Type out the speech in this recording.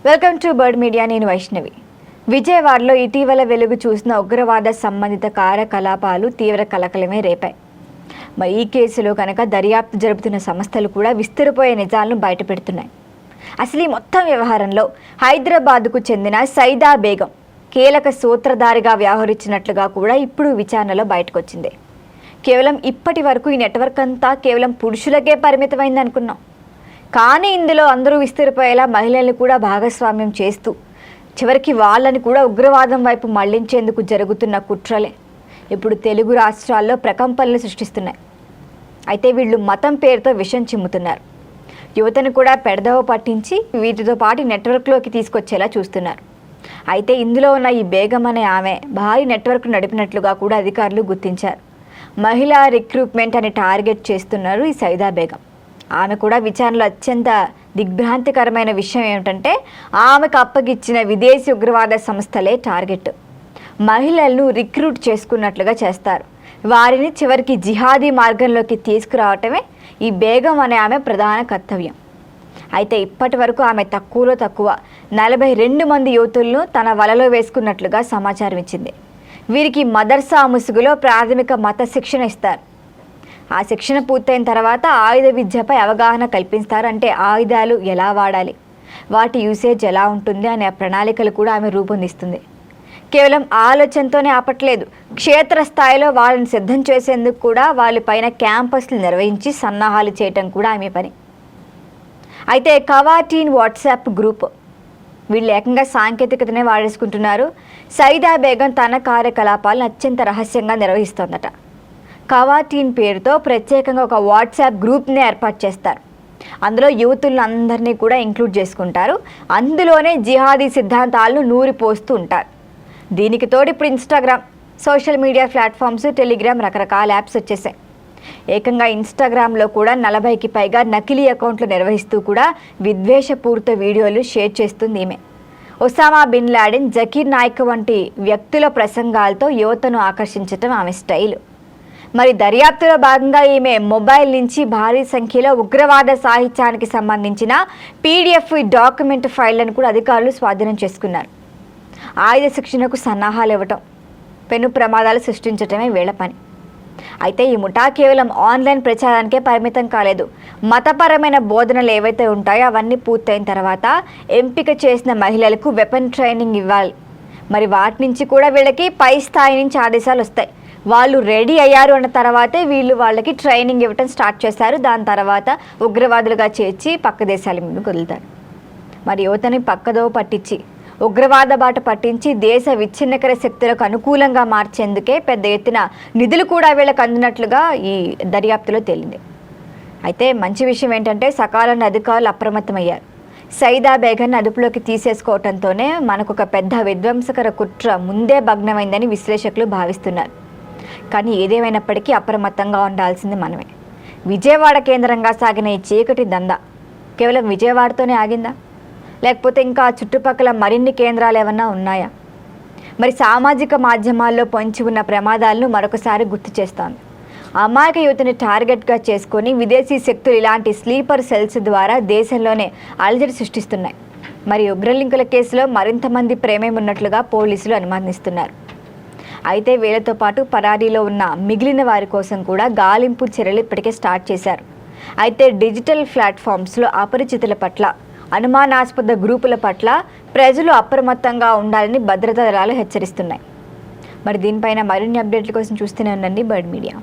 Welcome to bird media. నేను వైష్ణవి. విజయవాడలో ఇటీవల వెలుగు చూసిన ఉగ్రవాద సంబంధిత కార్యకలాపాలు తీవ్ర కలకలమే రేపాయి. మరి ఈ కేసులో కనుక దర్యాప్తు జరుపుతున్న సంస్థలు కూడా విస్తరిపోయే నిజాలను బయటపెడుతున్నాయి. అసలు ఈ మొత్తం వ్యవహారంలో హైదరాబాద్కు చెందిన సైదా బేగం కీలక సూత్రధారిగా వ్యవహరించినట్లుగా కూడా ఇప్పుడు విచారణలో బయటకొచ్చింది. కేవలం ఇప్పటి వరకు ఈ నెట్వర్క్ అంతా కేవలం పురుషులకే పరిమితమైంది అనుకున్నాం. కానీ ఇందులో అందరూ విస్తరిపోయేలా మహిళల్ని కూడా భాగస్వామ్యం చేస్తూ చివరికి వాళ్ళని కూడా ఉగ్రవాదం వైపు మళ్లించేందుకు జరుగుతున్న కుట్రలే ఇప్పుడు తెలుగు రాష్ట్రాల్లో ప్రకంపనలు సృష్టిస్తున్నాయి. అయితే వీళ్ళు మతం పేరుతో విషం చిమ్ముతున్నారు. యువతను కూడా పెడదవ పట్టించి వీటితో పాటు నెట్వర్క్లోకి తీసుకొచ్చేలా చూస్తున్నారు. అయితే ఇందులో ఉన్న ఈ బేగం అనే ఆమె భారీ నెట్వర్క్ నడిపినట్లుగా కూడా అధికారులు గుర్తించారు. మహిళా రిక్రూట్మెంట్ అని టార్గెట్ చేస్తున్నారు ఈ సైదా బేగం. ఆమె కూడా విచారణలో అత్యంత దిగ్భ్రాంతికరమైన విషయం ఏమిటంటే ఆమెకు అప్పగిచ్చిన విదేశీ ఉగ్రవాద సంస్థలే టార్గెట్. మహిళలను రిక్రూట్ చేసుకున్నట్లుగా చేస్తారు. వారిని చివరికి జిహాదీ మార్గంలోకి తీసుకురావటమే ఈ బేగం అనే ఆమె ప్రధాన కర్తవ్యం. అయితే ఇప్పటి వరకు ఆమె తక్కువలో తక్కువ 42 మంది యువతులను తన వలలో వేసుకున్నట్లుగా సమాచారం ఇచ్చింది. వీరికి మదర్సా ముసుగులో ప్రాథమిక మత శిక్షణ ఇస్తారు. ఆ శిక్షణ పూర్తయిన తర్వాత ఆయుధ విద్యపై అవగాహన కల్పిస్తారు. అంటే ఆయుధాలు ఎలా వాడాలి, వాటి యూసేజ్ ఎలా ఉంటుంది అనే ప్రణాళికలు కూడా ఆమె రూపొందిస్తుంది. కేవలం ఆలోచనతోనే ఆపట్లేదు, క్షేత్రస్థాయిలో వాళ్ళని సిద్ధం చేసేందుకు కూడా వాళ్ళపైన క్యాంపస్లు నిర్వహించి సన్నాహాలు చేయటం కూడా ఆమె పని. అయితే కవాటీన్ వాట్సాప్ గ్రూప్ వీళ్ళు ఏకంగా సాంకేతికతనే వాడేసుకుంటున్నారు. సైదా బేగం తన కార్యకలాపాలను అత్యంత రహస్యంగా నిర్వహిస్తోందట. కవాటీన్ పేరుతో ప్రత్యేకంగా ఒక వాట్సాప్ గ్రూప్ని ఏర్పాటు చేస్తారు. అందులో యువతులను అందరినీ కూడా ఇంక్లూడ్ చేసుకుంటారు. అందులోనే జిహాదీ సిద్ధాంతాలను నూరిపోస్తూ ఉంటారు. దీనికి తోడు ఇప్పుడు Instagram, social media platforms, Telegram రకరకాల యాప్స్ వచ్చేసాయి. ఏకంగా ఇన్స్టాగ్రామ్లో కూడా 40కి పైగా నకిలీ అకౌంట్లు నిర్వహిస్తూ కూడా విద్వేషపూరిత వీడియోలు షేర్ చేస్తుంది ఈమె. Osama bin Laden, Zakir Naik వంటి వ్యక్తుల ప్రసంగాలతో యువతను ఆకర్షించడం ఆమె స్టైల్. మరి దర్యాప్తులో భాగంగా ఈమె మొబైల్ నుంచి భారీ సంఖ్యలో ఉగ్రవాద సాహిత్యానికి సంబంధించిన పీడిఎఫ్ డాక్యుమెంట్ ఫైళ్లను కూడా అధికారులు స్వాధీనం చేసుకున్నారు. ఆయుధ శిక్షణకు సన్నాహాలు ఇవ్వటం, పెను ప్రమాదాలు సృష్టించటమే వీళ్ల పని. అయితే ఈ ముఠా కేవలం ఆన్లైన్ ప్రచారానికే పరిమితం కాలేదు. మతపరమైన బోధనలు ఏవైతే ఉంటాయో అవన్నీ పూర్తయిన తర్వాత ఎంపిక చేసిన మహిళలకు వెపన్ ట్రైనింగ్ ఇవ్వాలి. మరి వాటి నుంచి కూడా వీళ్ళకి పై స్థాయి నుంచి ఆదేశాలు వస్తాయి. వాళ్ళు రెడీ అయ్యారు అన్న తర్వాతే వీళ్ళు వాళ్ళకి ట్రైనింగ్ ఇవ్వటం స్టార్ట్ చేస్తారు. దాని తర్వాత ఉగ్రవాదులుగా చేర్చి పక్క దేశాల ముందుకు వదులుతారు. మరి యువతని పక్కదో పట్టించి ఉగ్రవాద బాట పట్టించి దేశ విచ్ఛిన్నకర శక్తులకు అనుకూలంగా మార్చేందుకే పెద్ద ఎత్తున నిధులు కూడా వీళ్ళకి అందినట్లుగా ఈ దర్యాప్తులో తేలింది. అయితే మంచి విషయం ఏంటంటే సకాలంలో అధికారులు అప్రమత్తమయ్యారు. సైదా బేగన్ అదుపులోకి తీసేసుకోవడంతోనే మనకు ఒక పెద్ద విధ్వంసకర కుట్ర ముందే భగ్నమైందని విశ్లేషకులు భావిస్తున్నారు. కానీ ఏదేమైనప్పటికీ అప్రమత్తంగా ఉండాల్సింది మనమే. విజయవాడ కేంద్రంగా సాగిన ఈ చీకటి దందా కేవలం విజయవాడతోనే ఆగిందా, లేకపోతే ఇంకా చుట్టుపక్కల మరిన్ని కేంద్రాలు ఏమన్నా ఉన్నాయా? మరి సామాజిక మాధ్యమాల్లో పొంచి ఉన్న ప్రమాదాలను మరొకసారి గుర్తు చేస్తోంది. అమాయక యువతని టార్గెట్గా చేసుకొని విదేశీ శక్తులు ఇలాంటి స్లీపర్ సెల్స్ ద్వారా దేశంలోనే అలజడి సృష్టిస్తున్నాయి. మరి ఉగ్రలింకుల కేసులో మరింత మంది ప్రేమే ఉన్నట్లుగా పోలీసులు అనుమానిస్తున్నారు. అయితే వీళ్ళతో పాటు పరారీలో ఉన్న మిగిలిన వారి కోసం కూడా గాలింపు చర్యలు ఇప్పటికే స్టార్ట్ చేశారు. అయితే డిజిటల్ ప్లాట్ఫామ్స్లో అపరిచితుల పట్ల, అనుమానాస్పద గ్రూపుల పట్ల ప్రజలు అప్రమత్తంగా ఉండాలని భద్రతా దళాలు హెచ్చరిస్తున్నాయి. మరి దీనిపైన మరిన్ని అప్డేట్ల కోసం చూస్తూనే ఉండండి బర్డ్ మీడియా.